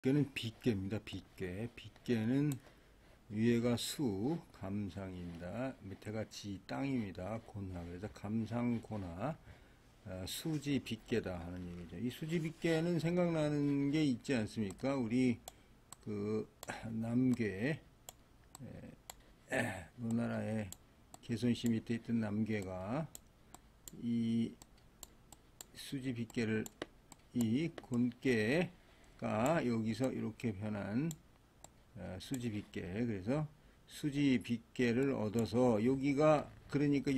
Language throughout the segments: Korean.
빗개는 빗개입니다. 빗개. 빗개는 위에가 수, 감상입니다. 밑에가 지, 땅입니다. 고나. 그래서 감상, 고나, 수지, 빗개다 하는 얘기죠. 이 수지, 빗개는 생각나는 게 있지 않습니까? 우리 그 남괴, 노나라의 개손시 밑에 있던 남괴가 이 수지, 빗개를 이 곤개가 여기서 이렇게 변한 수지 빗개. 그래서 수지 빗개를 얻어서 여기가 그러니까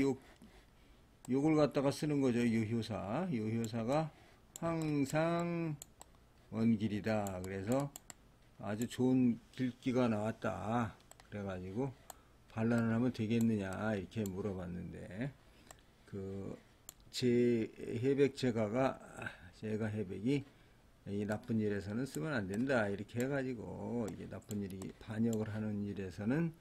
요걸 갖다가 쓰는 거죠. 요 효사가 항상 원길이다. 그래서 아주 좋은 글귀가 나왔다. 그래가지고 반란을 하면 되겠느냐 이렇게 물어봤는데 제 해백제가 해백이 이 나쁜 일에서는 쓰면 안 된다 이렇게 해가지고 이게 나쁜 일이 반역을 하는 일에서는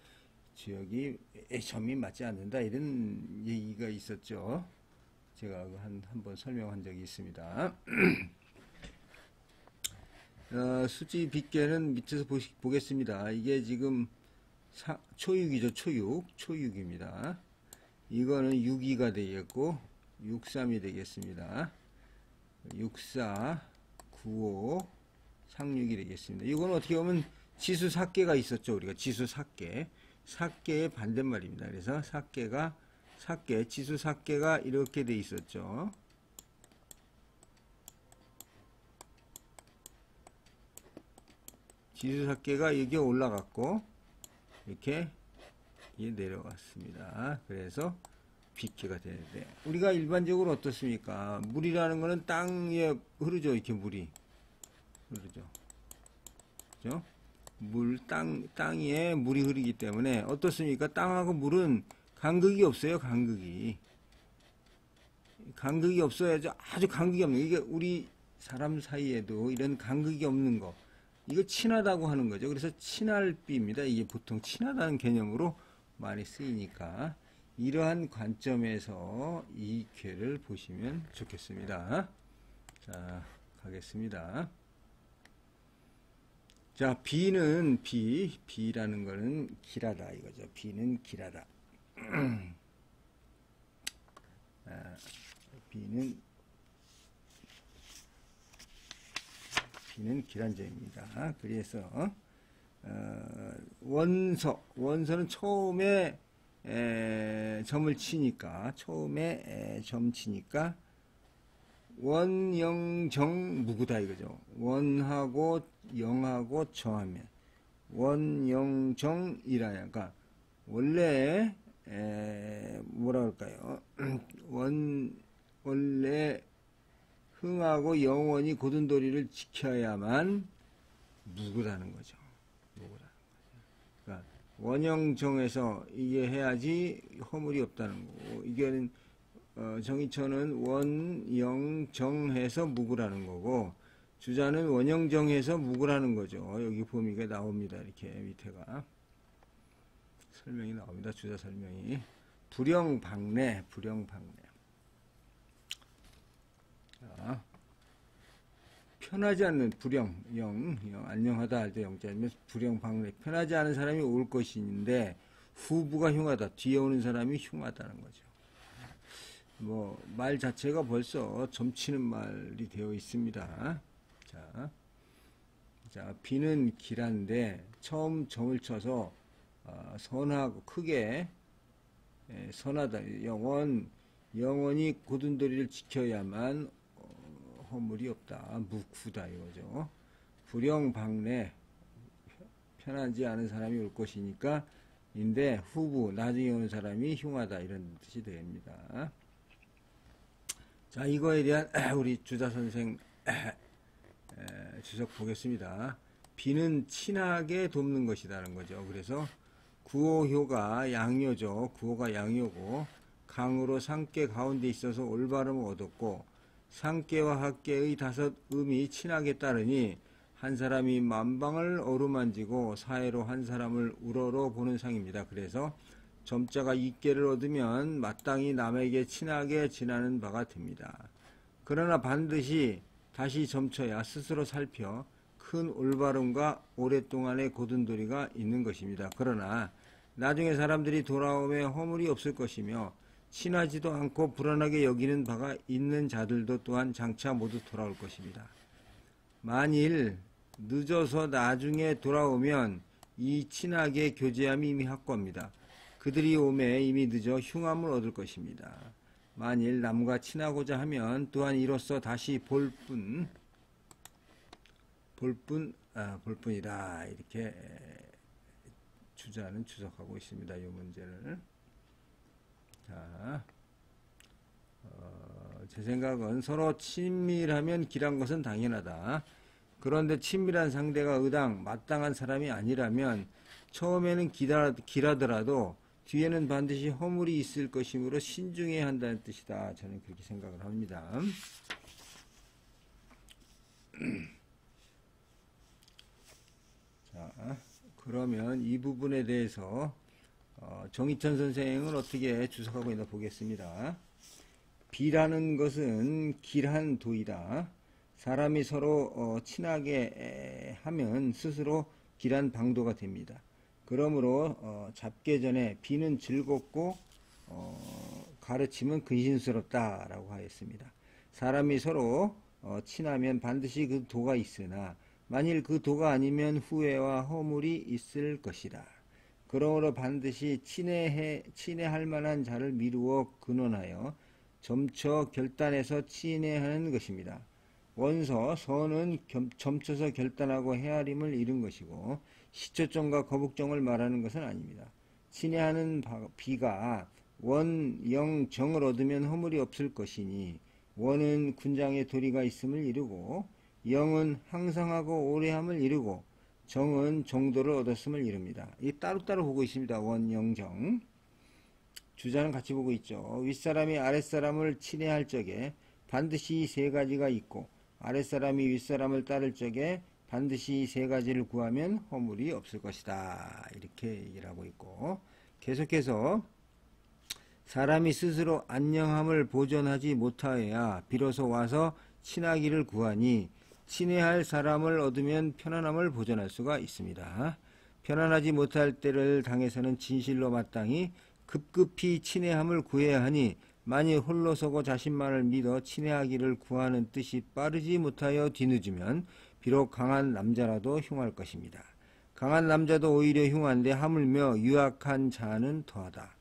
지역이 점이 맞지 않는다 이런 얘기가 있었죠. 제가 한번 설명한 적이 있습니다. 수지 빗개는 밑에서 보겠습니다. 이게 지금 초육이죠. 초육입니다. 이거는 6이가 되겠고 63이 되겠습니다. 64 95 상륙이 되겠습니다. 이건 어떻게 보면 지수 삭개가 있었죠. 우리가 지수 삭개, 삭개의 반대말입니다. 그래서 지수 삭개가 이렇게 돼 있었죠. 지수 삭개가 여기 올라갔고 이렇게 내려갔습니다. 그래서 빗개가 되는데 우리가 일반적으로 어떻습니까? 물이라는 거는 땅에 흐르죠. 이렇게 물이 흐르죠. 그죠? 땅에 물이 흐르기 때문에 어떻습니까? 땅하고 물은 간극이 없어요. 간극이 없어야죠. 아주 간극이 없는 이게 우리 사람 사이에도 이런 간극이 없는 거 이거 친하다고 하는 거죠. 그래서 친할비입니다. 이게 보통 친하다는 개념으로 많이 쓰이니까 이러한 관점에서 이 괴를 보시면 좋겠습니다. 자, 가겠습니다. 자, 비라는 거는 길하다 이거죠. 비는 길하다. 비는 길한 점입니다. 그래서 원서는 처음에 점을 치니까 점 치니까 원영정 무구다 이거죠. 원하고 영하고 정하면 원영정이라니까 원래 뭐라 그럴까요? 원래 흥하고 영원히 고든도리를 지켜야만 무구다는 거죠. 그러니까 원영정에서 이게 해야지 허물이 없다는 거고 이게는 정의처는 원영정해서 무구라는 거고 주자는 원영정해서 무구라는 거죠. 여기 범위가 나옵니다. 이렇게 밑에가 설명이 나옵니다. 주자 설명이 불영방래 자, 편하지 않는 영 안녕하다 할 때 영자면 불영방래 편하지 않은 사람이 올 것인데 후부가 흉하다 뒤에 오는 사람이 흉하다는 거죠. 뭐 말 자체가 벌써 점치는 말이 되어 있습니다. 자 비는 길한데 처음 점을 쳐서 선하고 크게 선하다 영원히 고든도리를 지켜야만 허물이 없다. 무구다 이거죠. 불영방래 편하지 않은 사람이 올 것이니까 인데 후부 나중에 오는 사람이 흉하다 이런 뜻이 됩니다. 자 이거에 대한 우리 주자 선생 주석 보겠습니다. 비는 친하게 돕는 것이라는 거죠. 그래서 구호효가 양요죠. 구호가 양요고 강으로 상계 가운데 있어서 올바름을 얻었고 상계와 학계의 다섯 음이 친하게 따르니 한 사람이 만방을 어루만지고 사해로 한 사람을 우러러 보는 상입니다. 그래서 점자가 이계를 얻으면 마땅히 남에게 친하게 지나는 바가 됩니다. 그러나 반드시 다시 점쳐야 스스로 살펴 큰 올바름과 오랫동안의 고든도리가 있는 것입니다. 그러나 나중에 사람들이 돌아오면 허물이 없을 것이며 친하지도 않고 불안하게 여기는 바가 있는 자들도 또한 장차 모두 돌아올 것입니다. 만일 늦어서 나중에 돌아오면 이 친하게 교제함이 이미 확고합니다. 그들이 오매 이미 늦어 흉함을 얻을 것입니다. 만일 남과 친하고자 하면 또한 이로써 다시 볼 뿐이다. 이렇게 주자는 주석하고 있습니다. 이 문제를. 자, 제 생각은 서로 친밀하면 길한 것은 당연하다. 그런데 친밀한 상대가 마땅한 사람이 아니라면 처음에는 길하더라도 뒤에는 반드시 허물이 있을 것이므로 신중해야 한다는 뜻이다. 저는 그렇게 생각을 합니다. 자, 그러면 이 부분에 대해서 정희천 선생은 어떻게 주석하고 있나 보겠습니다. 비라는 것은 길한 도이다. 사람이 서로 친하게 하면 스스로 길한 방도가 됩니다. 그러므로 잡기 전에 비는 즐겁고 가르침은 근신스럽다라고 하였습니다. 사람이 서로 친하면 반드시 그 도가 있으나 만일 그 도가 아니면 후회와 허물이 있을 것이다. 그러므로 반드시 친애할 만한 자를 미루어 근원하여 점쳐 결단해서 친애하는 것입니다. 원서, 서는 점쳐서 결단하고 헤아림을 이룬 것이고 시초점과 거북점을 말하는 것은 아닙니다. 친애하는 비가 원, 영, 정을 얻으면 허물이 없을 것이니 원은 군장의 도리가 있음을 이루고 영은 항상하고 오래함을 이루고 정은 정도를 얻었음을 이룹니다. 이 따로따로 보고 있습니다. 원, 영, 정. 주자는 같이 보고 있죠. 윗사람이 아랫사람을 친애할 적에 반드시 세 가지가 있고 아랫사람이 윗사람을 따를 적에 반드시 세 가지를 구하면 허물이 없을 것이다. 이렇게 얘기를 하고 있고 계속해서 사람이 스스로 안녕함을 보존하지 못하여야 비로소 와서 친하기를 구하니 친애할 사람을 얻으면 편안함을 보존할 수가 있습니다. 편안하지 못할 때를 당해서는 진실로 마땅히 급급히 친애함을 구해야 하니 만일 홀로 서고 자신만을 믿어 친애하기를 구하는 뜻이 빠르지 못하여 뒤늦으면 비록 강한 남자라도 흉할 것입니다. 강한 남자도 오히려 흉한데 하물며 유약한 자는 더하다.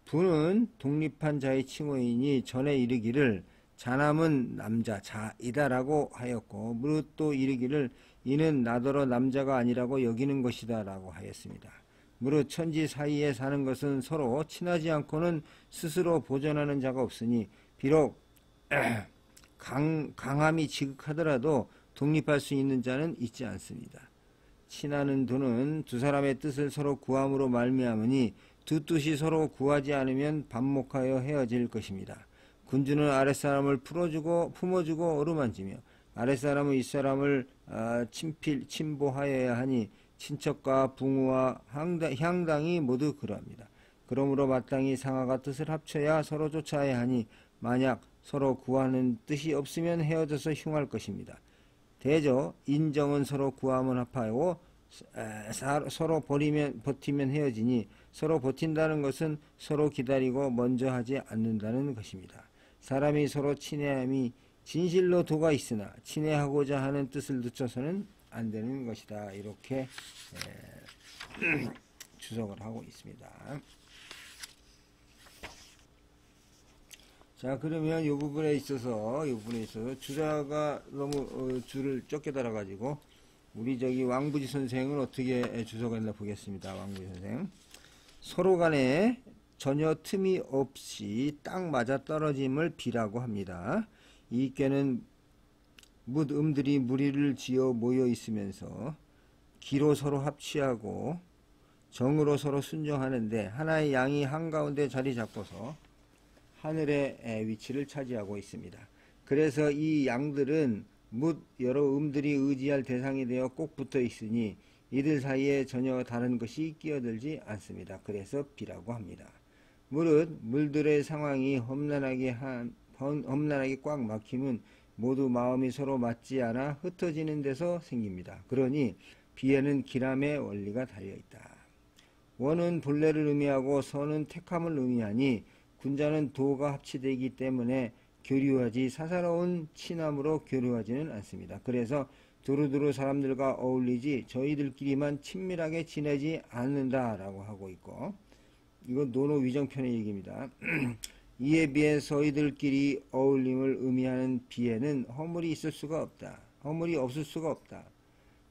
부는 독립한 자의 칭호이니 전에 이르기를 자남은 남자 자이다라고 하였고 무릇 또 이르기를 이는 나더러 남자가 아니라고 여기는 것이다 라고 하였습니다. 무릇 천지 사이에 사는 것은 서로 친하지 않고는 스스로 보존하는 자가 없으니 비록 강함이 지극하더라도 독립할 수 있는 자는 있지 않습니다. 친하는 도는 두 사람의 뜻을 서로 구함으로 말미암으니 두 뜻이 서로 구하지 않으면 반목하여 헤어질 것입니다. 군주는 아랫사람을 품어주고 어루만지며 아랫사람은 윗사람을 침보하여야 하니 친척과 붕우와 향당이 모두 그러합니다. 그러므로 마땅히 상하가 뜻을 합쳐야 서로 쫓아야 하니 만약 서로 구하는 뜻이 없으면 헤어져서 흉할 것입니다. 대저 인정은 서로 구하면 합하고 서로 버티면 헤어지니 서로 버틴다는 것은 서로 기다리고 먼저 하지 않는다는 것입니다. 사람이 서로 친애함이 진실로 도가 있으나 친애하고자 하는 뜻을 늦춰서는 안 되는 것이다. 이렇게 주석을 하고 있습니다. 자, 그러면 이 부분에 있어서 주자가 너무 줄을 적게 달아가지고 우리 왕부지 선생은 어떻게 주석했나 보겠습니다. 왕부지 선생. 서로 간에 전혀 틈이 없이 딱 맞아 떨어짐을 비라고 합니다. 이 꾀는 묻음들이 무리를 지어 모여 있으면서 기로 서로 합치하고 정으로 서로 순종하는데 하나의 양이 한가운데 자리 잡고서 하늘의 위치를 차지하고 있습니다. 그래서 이 양들은 묻 여러 음들이 의지할 대상이 되어 꼭 붙어 있으니 이들 사이에 전혀 다른 것이 끼어들지 않습니다. 그래서 비라고 합니다. 무릇 물들의 상황이 험난하게 꽉 막힘은 모두 마음이 서로 맞지 않아 흩어지는 데서 생깁니다. 그러니 비에는 기람의 원리가 달려있다. 원은 본래를 의미하고 서는 택함을 의미하니 군자는 도가 합치되기 때문에 교류하지 사사로운 친함으로 교류하지는 않습니다. 그래서 두루두루 사람들과 어울리지 저희들끼리만 친밀하게 지내지 않는다라고 하고 있고, 이건 노노위정편의 얘기입니다. 이에 비해 저희들끼리 어울림을 의미하는 비에는 허물이 있을 수가 없다. 허물이 없을 수가 없다.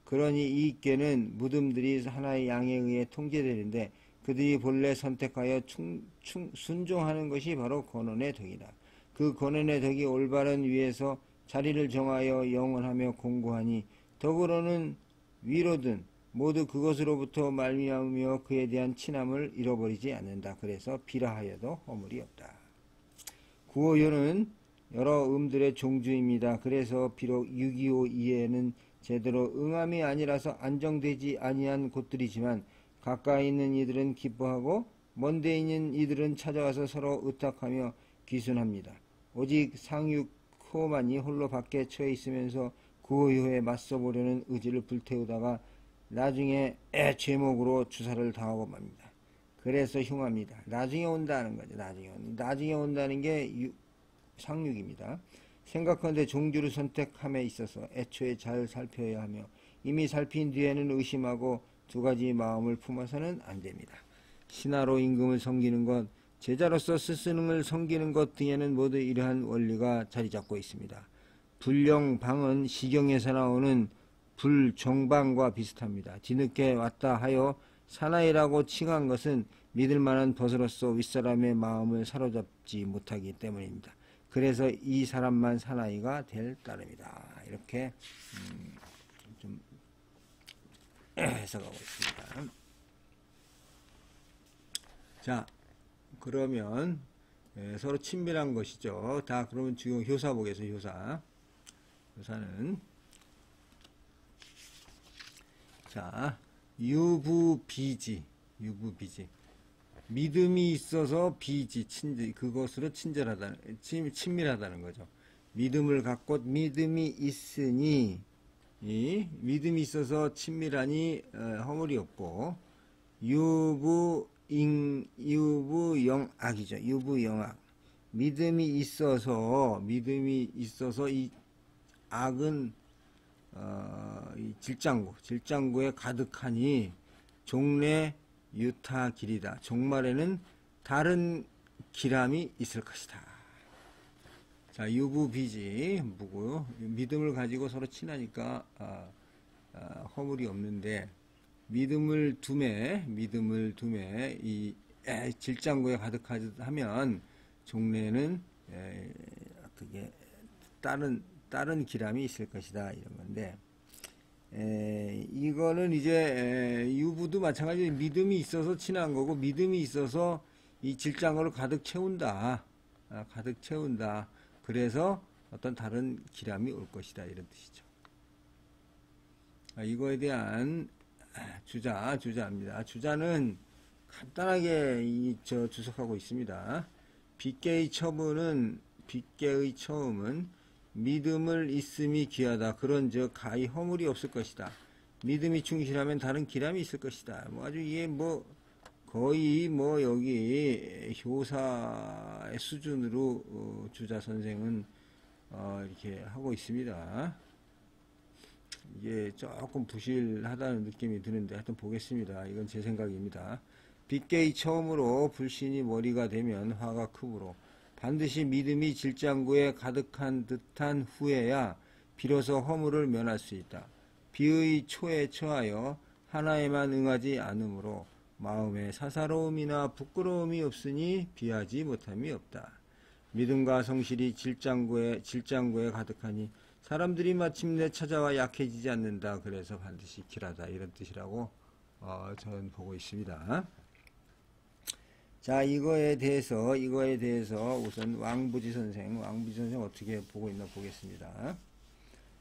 그러니 이 꾀는 무덤들이 하나의 양에 의해 통제되는데 그들이 본래 선택하여 순종하는 것이 바로 권원의 덕이다. 그 권원의 덕이 올바른 위에서 자리를 정하여 영원하며 공고하니 덕으로는 위로든 모두 그것으로부터 말미암으며 그에 대한 친함을 잃어버리지 않는다. 그래서 비라 하여도 허물이 없다. 구호효는 여러 음들의 종주입니다. 그래서 비록 625 이해에는 제대로 응함이 아니라서 안정되지 아니한 곳들이지만 가까이 있는 이들은 기뻐하고 먼데 있는 이들은 찾아와서 서로 의탁하며 귀순합니다. 오직 상육호만이 홀로 밖에 처해 있으면서 구호효에 맞서 보려는 의지를 불태우다가 나중에 죄목으로 주사를 당하고 맙니다. 그래서 흉합니다. 나중에 온다는 거죠. 나중에 온다는 게 상육입니다. 생각하는데 종주를 선택함에 있어서 애초에 잘 살펴야 하며 이미 살핀 뒤에는 의심하고 두 가지 마음을 품어서는 안 됩니다. 신하로 임금을 섬기는 것, 제자로서 스승을 섬기는 것 등에는 모두 이러한 원리가 자리 잡고 있습니다. 불령방은 시경에서 나오는 불정방과 비슷합니다. 뒤늦게 왔다 하여 사나이라고 칭한 것은 믿을 만한 벗으로서 윗사람의 마음을 사로잡지 못하기 때문입니다. 그래서 이 사람만 사나이가 될 따름이다. 이렇게 좀 해석하고 있습니다. 자, 그러면 서로 친밀한 것이죠. 다 그러면 지금 효사 보겠습니다. 효사는 자, 유부비지. 믿음이 있어서 비지, 그것으로 친밀하다는 거죠. 믿음을 갖고 믿음이 있으니, 믿음이 있어서 친밀하니 허물이 없고, 유부영악이죠. 유부영악. 믿음이 있어서 이 악은 이 질장구에 가득하니 종래 유타길이다. 종말에는 다른 기람이 있을 것이다. 자, 유부비지 뭐고요? 믿음을 가지고 서로 친하니까 허물이 없는데 믿음을 둠에 이 질장구에 가득하면 종래는 그게 다른 기람이 있을 것이다 이런 건데, 이거는 이제 유부도 마찬가지로 믿음이 있어서 친한 거고 믿음이 있어서 이 질장구를 가득 채운다. 그래서 어떤 다른 기람이 올 것이다 이런 뜻이죠. 이거에 대한 주자입니다. 주자는 간단하게 주석하고 있습니다. 빗개의 처음은 믿음을 있음이 귀하다. 그런즉 가히 허물이 없을 것이다. 믿음이 충실하면 다른 기람이 있을 것이다. 아주 이게 거의 여기 효사의 수준으로 주자 선생은 이렇게 하고 있습니다. 이게 조금 부실하다는 느낌이 드는데 하여튼 보겠습니다. 이건 제 생각입니다. 빗개의 처음으로 불신이 머리가 되면 화가 크므로 반드시 믿음이 질장구에 가득한 듯한 후에야 비로소 허물을 면할 수 있다. 비의 초에 처하여 하나에만 응하지 않으므로 마음에 사사로움이나 부끄러움이 없으니 비하지 못함이 없다. 믿음과 성실이 질장구에 가득하니 사람들이 마침내 찾아와 약해지지 않는다. 그래서 반드시 길하다 이런 뜻이라고 저는 보고 있습니다. 자, 이거에 대해서 우선 왕부지 선생 어떻게 보고 있나 보겠습니다.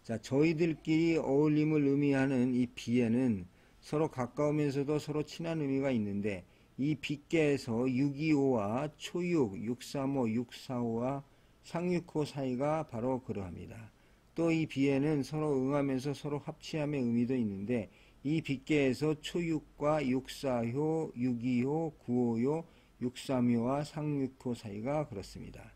자, 저희들끼리 어울림을 의미하는 이 비에는 서로 가까우면서도 서로 친한 의미가 있는데 이 빗개에서 625와 초육, 635, 645와 상육호 사이가 바로 그러합니다. 또 이 비에는 서로 응하면서 서로 합치함의 의미도 있는데 이 빗개에서 초육과 육사효, 육이효, 구오효, 육삼효와 상육효 사이가 그렇습니다.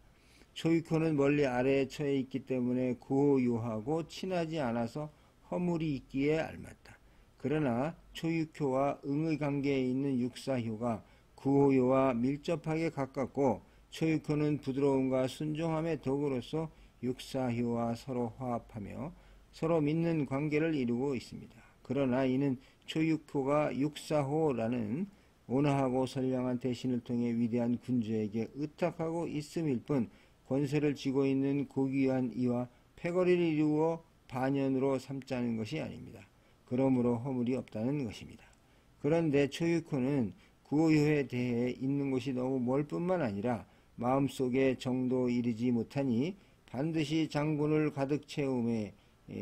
초육효는 멀리 아래에 처해 있기 때문에 구호효하고 친하지 않아서 허물이 있기에 알맞다. 그러나 초육효와 응의 관계에 있는 육사효가 구호효와 밀접하게 가깝고 초육효는 부드러움과 순종함의 덕으로서 육사효와 서로 화합하며 서로 믿는 관계를 이루고 있습니다. 그러나 이는 초육효가 육사호라는 온화하고 선량한 대신을 통해 위대한 군주에게 의탁하고 있음일 뿐 권세를 쥐고 있는 고귀한 이와 패거리를 이루어 반연으로 삼자는 것이 아닙니다. 그러므로 허물이 없다는 것입니다. 그런데 초육효는 구호효에 대해 있는 것이 너무 멀 뿐만 아니라 마음속에 정도 이르지 못하니 반드시 장군을 가득 채움에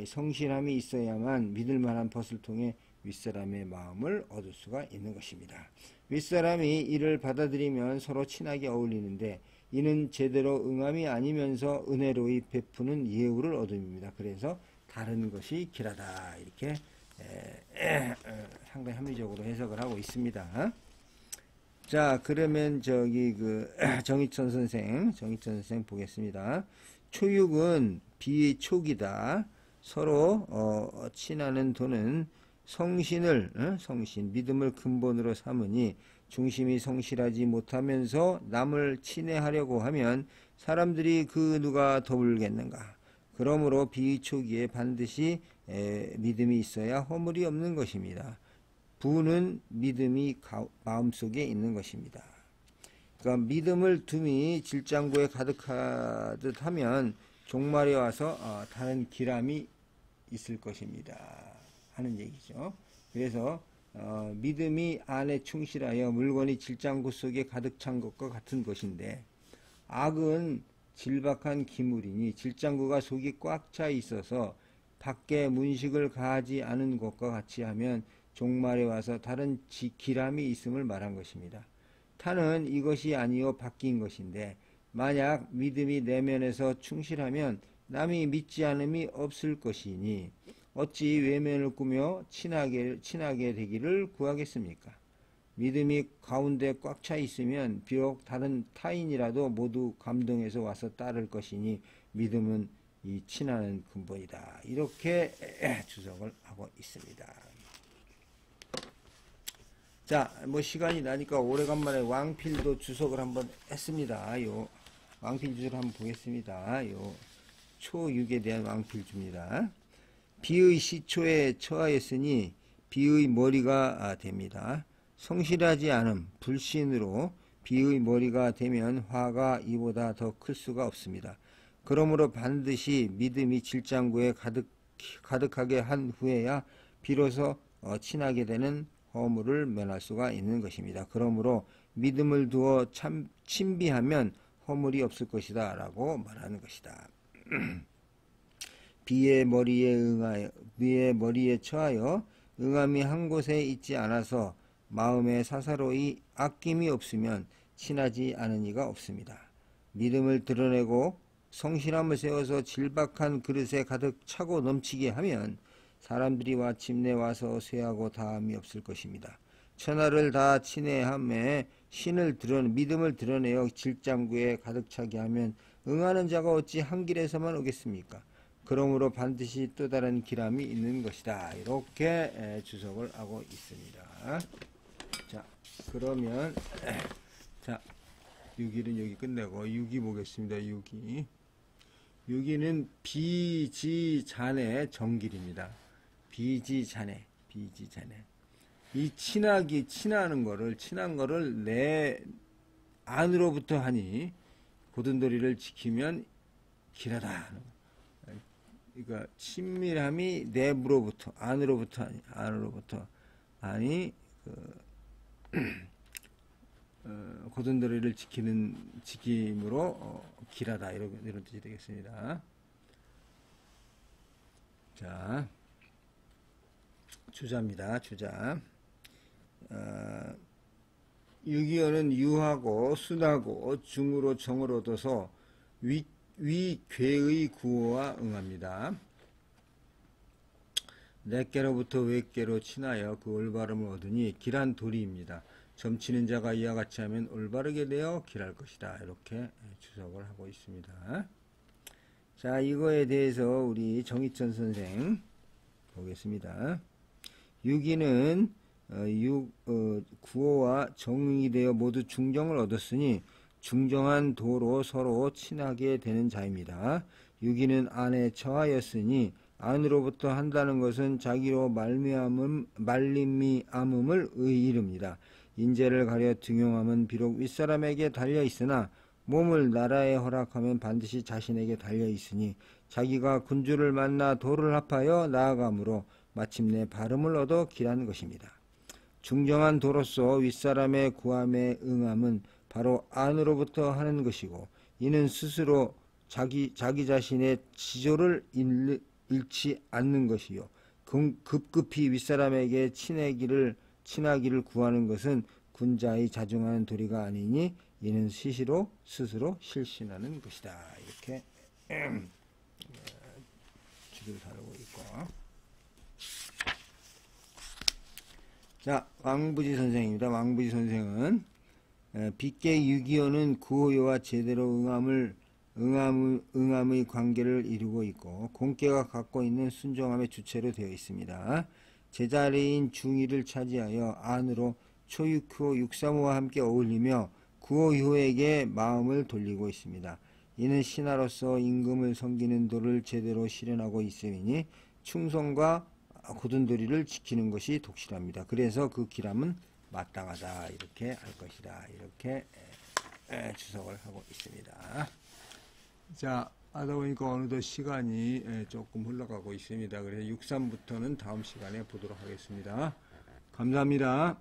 성실함이 있어야만 믿을 만한 벗을 통해 윗사람의 마음을 얻을 수가 있는 것입니다. 윗사람이 이를 받아들이면 서로 친하게 어울리는데 이는 제대로 응함이 아니면서 은혜로이 베푸는 예우를 얻음입니다. 그래서 다른 것이 길하다 이렇게 상당히 합리적으로 해석을 하고 있습니다. 자, 그러면 저기 정희천 선생 보겠습니다. 초육은 비촉이다. 서로 친하는 도는 성신 믿음을 근본으로 삼으니 중심이 성실하지 못하면서 남을 친애하려고 하면 사람들이 그 누가 더불겠는가. 그러므로 비촉이에 반드시 믿음이 있어야 허물이 없는 것입니다. 부는 믿음이 마음속에 있는 것입니다. 그러니까 믿음을 둠이 질장구에 가득하듯 하면 종말에 와서 다른 기람이 있을 것입니다 하는 얘기죠. 그래서 믿음이 안에 충실하여 물건이 질장구 속에 가득 찬 것과 같은 것인데 악은 질박한 기물이니 질장구가 속이 꽉 차 있어서 밖에 문식을 가하지 않은 것과 같이 하면 종말에 와서 다른 기람이 있음을 말한 것입니다. 타는 이것이 아니요 바뀐 것인데 만약 믿음이 내면에서 충실하면 남이 믿지 않음이 없을 것이니 어찌 외면을 꾸며 친하게 되기를 구하겠습니까? 믿음이 가운데 꽉 차 있으면 비록 다른 타인이라도 모두 감동해서 와서 따를 것이니 믿음은 이 친하는 근본이다. 이렇게 주석을 하고 있습니다. 자, 시간이 나니까 오래간만에 왕필도 주석을 한번 했습니다. 요 왕필 주석을 한번 보겠습니다. 요 초6에 대한 왕필주입니다. 비의 시초에 처하였으니 비의 머리가 됩니다. 성실하지 않음, 불신으로 비의 머리가 되면 화가 이보다 더 클 수가 없습니다. 그러므로 반드시 믿음이 질장구에 가득하게 한 후에야 비로소 친하게 되는 허물을 면할 수가 있는 것입니다. 그러므로 믿음을 두어 친비하면 허물이 없을 것이다 라고 말하는 것이다. 비의 머리에 처하여 응함이 한 곳에 있지 않아서 마음에 사사로이 아낌이 없으면 친하지 않은 이가 없습니다. 믿음을 드러내고 성실함을 세워서 질박한 그릇에 가득 차고 넘치게 하면 사람들이 마침내 와서 쇠하고 다함이 없을 것입니다. 천하를 다 친애함에 믿음을 드러내어 질장구에 가득 차게 하면 응하는 자가 어찌 한 길에서만 오겠습니까? 그러므로 반드시 또 다른 기람이 있는 것이다. 이렇게 주석을 하고 있습니다. 자, 그러면 자 6일은 여기 끝내고 6위 보겠습니다. 6위는 비지잔의 정길입니다. 비지잔의 이 친한 거를 내 안으로부터 하니 고든도리를 지키면 길하다. 그러니까 친밀함이 내부로부터 안으로부터 아니 고든도리를 지킴으로 길하다 이런 뜻이 되겠습니다. 자, 주자입니다. 주자. 6.25는 유하고 순하고 중으로 정을 얻어서 위괴의 구호와 응합니다. 내께로부터 외께로 친하여 그 올바름을 얻으니 길한 도리입니다. 점치는 자가 이와 같이 하면 올바르게 되어 길할 것이다. 이렇게 주석을 하고 있습니다. 자, 이거에 대해서 우리 정희천 선생 보겠습니다. 유기는 구호와 정응이 되어 모두 중정을 얻었으니 중정한 도로 서로 친하게 되는 자입니다. 유기는 안에 처하였으니 안으로부터 한다는 것은 자기로 말미암음을 이릅니다. 인재를 가려 등용함은 비록 윗사람에게 달려있으나 몸을 나라에 허락하면 반드시 자신에게 달려있으니 자기가 군주를 만나 도를 합하여 나아가므로 마침내 발음을 얻어 길한 것입니다. 중정한 도로서 윗사람의 구함에 응함은 바로 안으로부터 하는 것이고 이는 스스로 자기 자신의 지조를 잃지 않는 것이요 급급히 윗사람에게 친하기를 구하는 것은 군자의 자중하는 도리가 아니니 이는 스스로 실신하는 것이다. 이렇게 주기를 다루고 있고. 자, 왕부지 선생입니다. 왕부지 선생은 빗계 6.25는 구호요와 제대로 응함의 관계를 이루고 있고 공계가 갖고 있는 순종함의 주체로 되어 있습니다. 제자리인 중의를 차지하여 안으로 초육효 635와 함께 어울리며 구호효에게 마음을 돌리고 있습니다. 이는 신하로서 임금을 섬기는 도를 제대로 실현하고 있음이니 충성과 굳은 도리를 지키는 것이 독실합니다. 그래서 그 길함은 마땅하다. 이렇게 할 것이다. 이렇게 주석을 하고 있습니다. 자, 하다 보니까 어느덧 시간이 조금 흘러가고 있습니다. 그래서 63부터는 다음 시간에 보도록 하겠습니다. 감사합니다.